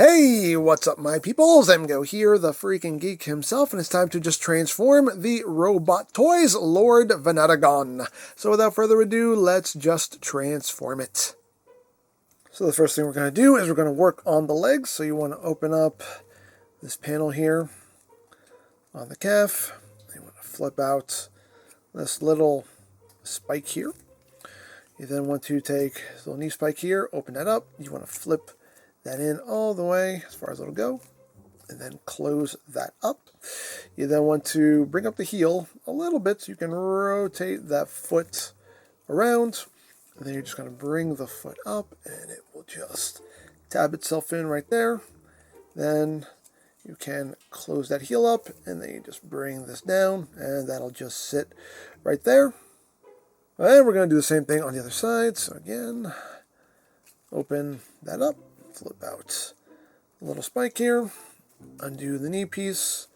Hey, what's up my peoples? Emgo here, the freaking geek himself, and it's time to just transform the robot toys, Lord Venatagon. So without further ado, let's just transform it. So the first thing we're going to do is we're going to work on the legs. So you want to open up this panel here on the calf. You want to flip out this little spike here. You then want to take this little knee spike here, open that up. You want to flip that in all the way as far as it'll go, and then close that up. You then want to bring up the heel a little bit so you can rotate that foot around, and then you're just going to bring the foot up and it will just tab itself in right there. Then you can close that heel up and then you just bring this down and that'll just sit right there. And we're going to do the same thing on the other side. So again, open that up. Flip out the little spike here, undo the knee piece,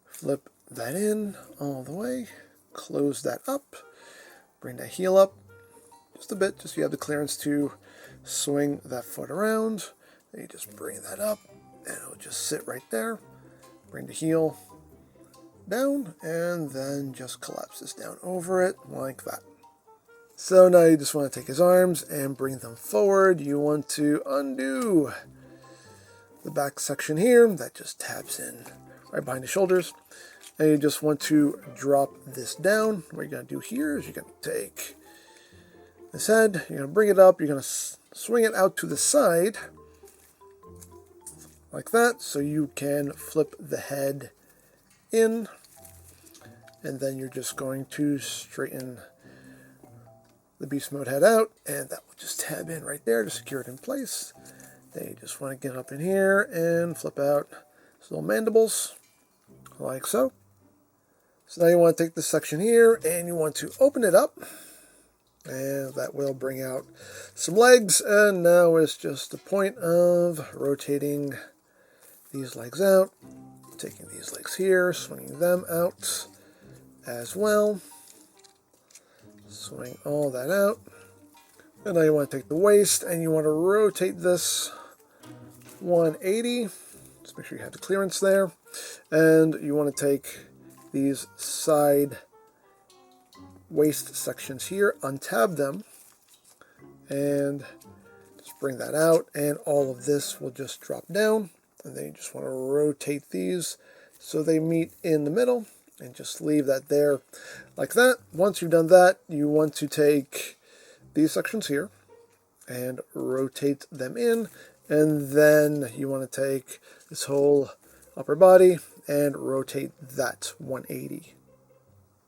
flip that in all the way, close that up, bring that heel up just a bit, just so you have the clearance to swing that foot around. Then you just bring that up, and it'll just sit right there. Bring the heel down, and then just collapse this down over it like that. So now you just want to take his arms and bring them forward. You want to undo the back section here. That just tabs in right behind the shoulders. And you just want to drop this down. What you're going to do here is you're going to take this head, you're going to bring it up, you're going to swing it out to the side like that, so you can flip the head in. And then you're just going to straighten the beast mode head out, and that will just tab in right there to secure it in place. Then you just want to get up in here and flip out his little mandibles, like so. So now you want to take this section here and you want to open it up, and that will bring out some legs. And now it's just a point of rotating these legs out, taking these legs here, swinging them out as well. Swing all that out. And now you want to take the waist and you want to rotate this 180. Just make sure you have the clearance there. And you want to take these side waist sections here, untab them, and just bring that out. And all of this will just drop down. And then you just want to rotate these so they meet in the middle. And just leave that there like that. Once you've done that, you want to take these sections here and rotate them in. And then you want to take this whole upper body and rotate that 180.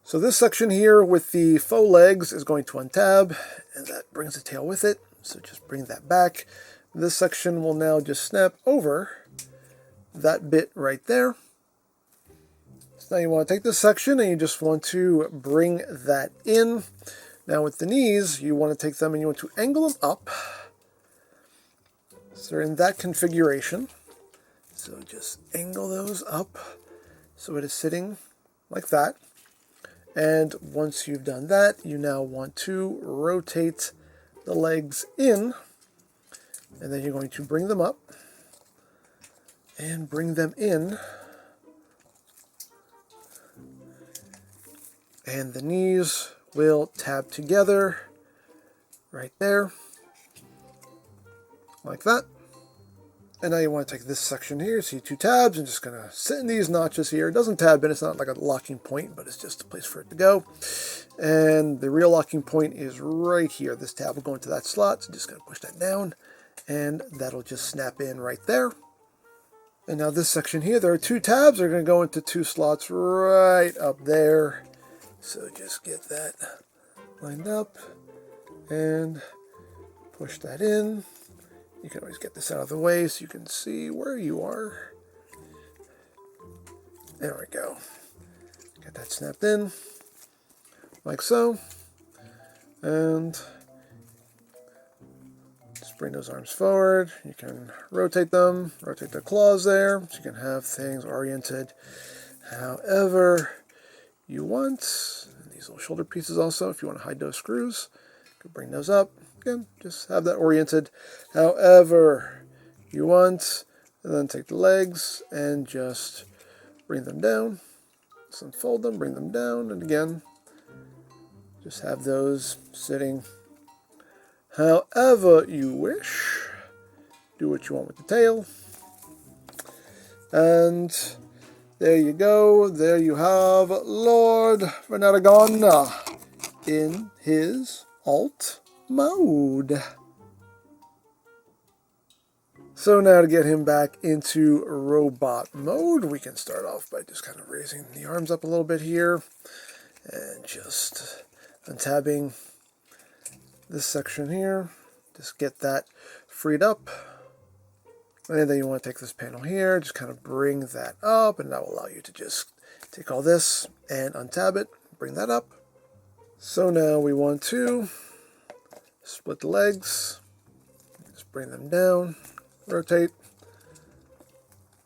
So this section here with the faux legs is going to untab, and that brings the tail with it. So just bring that back. This section will now just snap over that bit right there. Now you want to take this section and you just want to bring that in. Now with the knees, you want to take them and you want to angle them up. So they're in that configuration. So just angle those up so it is sitting like that. And once you've done that, you now want to rotate the legs in. And then you're going to bring them up and bring them in. And the knees will tab together right there, like that. And now you want to take this section here, see two tabs, and just going to sit in these notches here. It doesn't tab in, it's not like a locking point, but it's just a place for it to go. And the real locking point is right here. This tab will go into that slot, so just going to push that down, and that'll just snap in right there. And now this section here, there are two tabs. They're going to go into two slots right up there. So just get that lined up and push that in. You can always get this out of the way so you can see where you are. There we go. Get that snapped in, like so. And just bring those arms forward. You can rotate them, rotate the claws there, so you can have things oriented however you want. And these little shoulder pieces also, if you want to hide those screws, you can bring those up. Again, just have that oriented however you want. And then take the legs and just bring them down. Just unfold them, bring them down, and again, just have those sitting however you wish. Do what you want with the tail. And there you go. There you have Lord Venatagon in his alt mode. So now to get him back into robot mode, we can start off by just kind of raising the arms up a little bit here and just untabbing this section here. Just get that freed up. And then you want to take this panel here, just kind of bring that up, and that will allow you to just take all this and untab it, bring that up. So now we want to split the legs, just bring them down, rotate,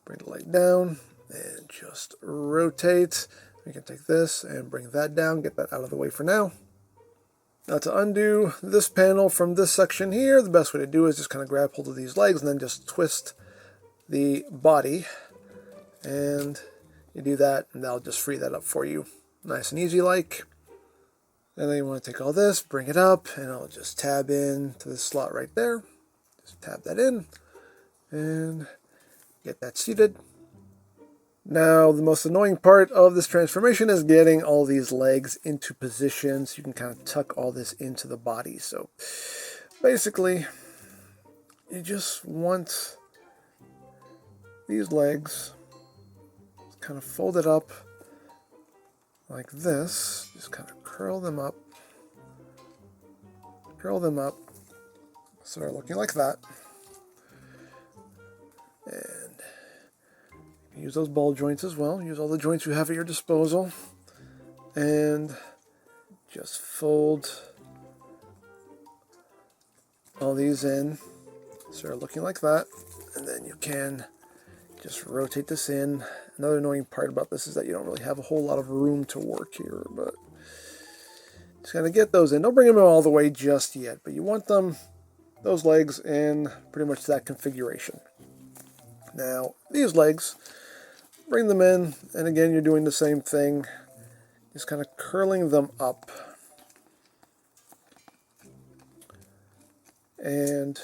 bring the leg down, and just rotate. We can take this and bring that down, get that out of the way for now. Now to undo this panel from this section here, the best way to do is just kind of grab hold of these legs and then just twist the body. And you do that and that'll just free that up for you. Nice and easy like. And then you want to take all this, bring it up, and I'll just tab in to this slot right there. Just tab that in and get that seated. Now, the most annoying part of this transformation is getting all these legs into position so you can kind of tuck all this into the body. So, basically, you just want these legs kind of folded up like this. Just kind of curl them up, so they're looking like that. And use those ball joints as well. Use all the joints you have at your disposal. And just fold all these in. So they're looking like that. And then you can just rotate this in. Another annoying part about this is that you don't really have a whole lot of room to work here. But just kind of get those in. Don't bring them all the way just yet. But you want them, those legs, in pretty much that configuration. Now, these legs, bring them in, and again, you're doing the same thing, just kind of curling them up. And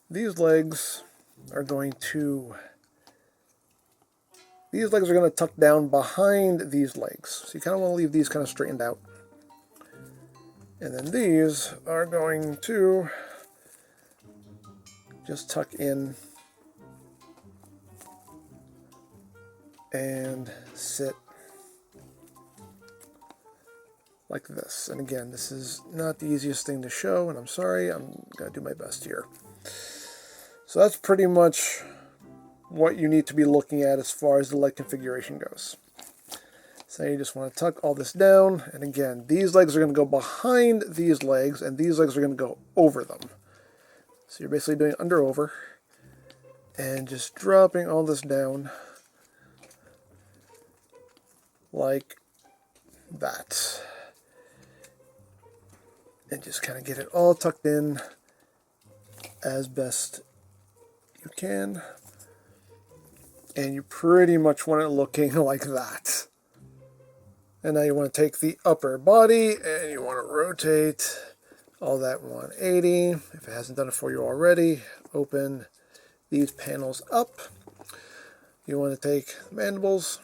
these legs are going to tuck down behind these legs. So you kind of want to leave these kind of straightened out. And then these are going to just tuck in and sit like this. And again, this is not the easiest thing to show, and I'm sorry, I'm going to do my best here. So that's pretty much what you need to be looking at as far as the leg configuration goes. So you just want to tuck all this down, and again, these legs are going to go behind these legs, and these legs are going to go over them. So you're basically doing under-over, and just dropping all this down like that. And just kind of get it all tucked in as best you can. And you pretty much want it looking like that. And now you want to take the upper body and you want to rotate all that 180. If it hasn't done it for you already, open these panels up. You want to take the mandibles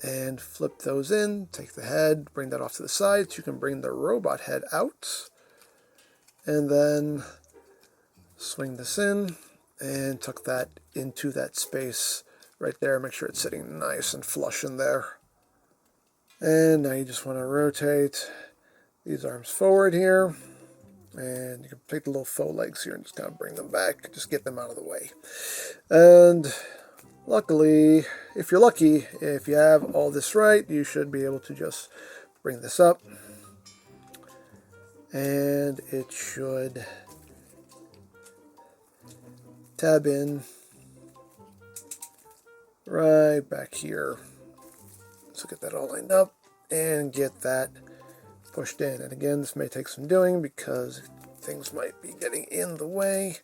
and flip those in. Take the head, bring that off to the side so you can bring the robot head out. And then swing this in and tuck that into that space right there. Make sure it's sitting nice and flush in there. And now you just want to rotate these arms forward here. And you can take the little faux legs here and just kind of bring them back. Just get them out of the way. And luckily, if you're lucky, if you have all this right, you should be able to just bring this up. And it should tab in right back here. So get that all lined up and get that pushed in. And again, this may take some doing because things might be getting in the way.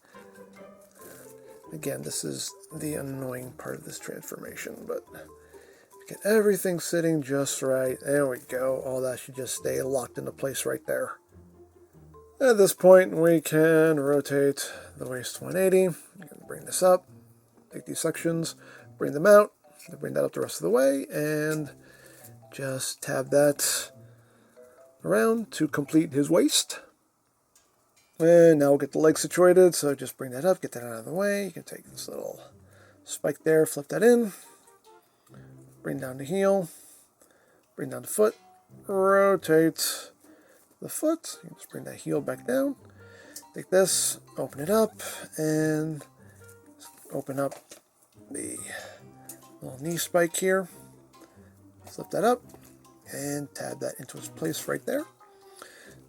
Again, this is the annoying part of this transformation, but get everything sitting just right. There we go. All that should just stay locked into place right there. At this point, we can rotate the waist 180. Bring this up, take these sections, bring them out, bring that up the rest of the way, and just tab that around to complete his waist. And now we'll get the leg situated, so just bring that up, get that out of the way. You can take this little spike there, flip that in, bring down the heel, bring down the foot, rotate the foot. You can just bring that heel back down. Take this, open it up, and open up the little knee spike here. Flip that up, and tab that into its place right there.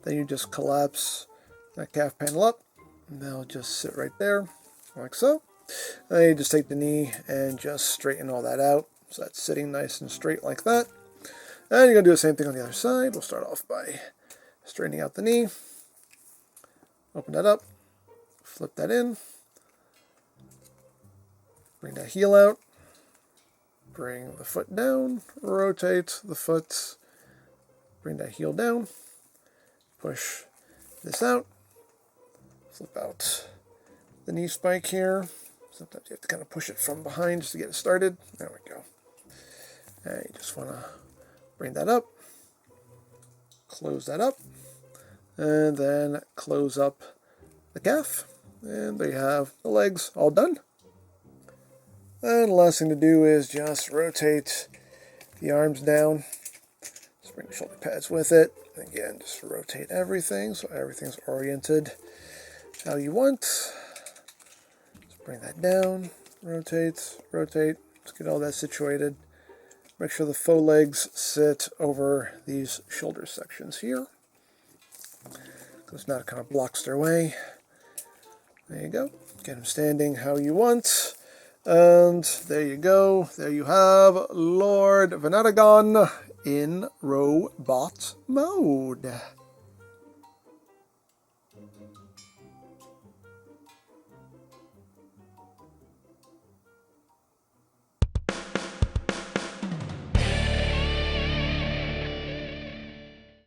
Then you just collapse that calf panel up, and they'll just sit right there, like so. Then you just take the knee and just straighten all that out, so that's sitting nice and straight like that. And you're going to do the same thing on the other side. We'll start off by straightening out the knee, open that up, flip that in, bring that heel out, bring the foot down, rotate the foot, bring that heel down, push this out, flip out the knee spike here. Sometimes you have to kind of push it from behind just to get it started. There we go. And you just want to bring that up, close that up, and then close up the calf. And there you have the legs all done. And the last thing to do is just rotate the arms down. Just bring the shoulder pads with it. Again, just rotate everything so everything's oriented how you want. Just bring that down, rotate, rotate. Let's get all that situated. Make sure the faux legs sit over these shoulder sections here, because now it kind of blocks their way. There you go. Get them standing how you want. And there you go. There you have Lord Venatagon in robot mode.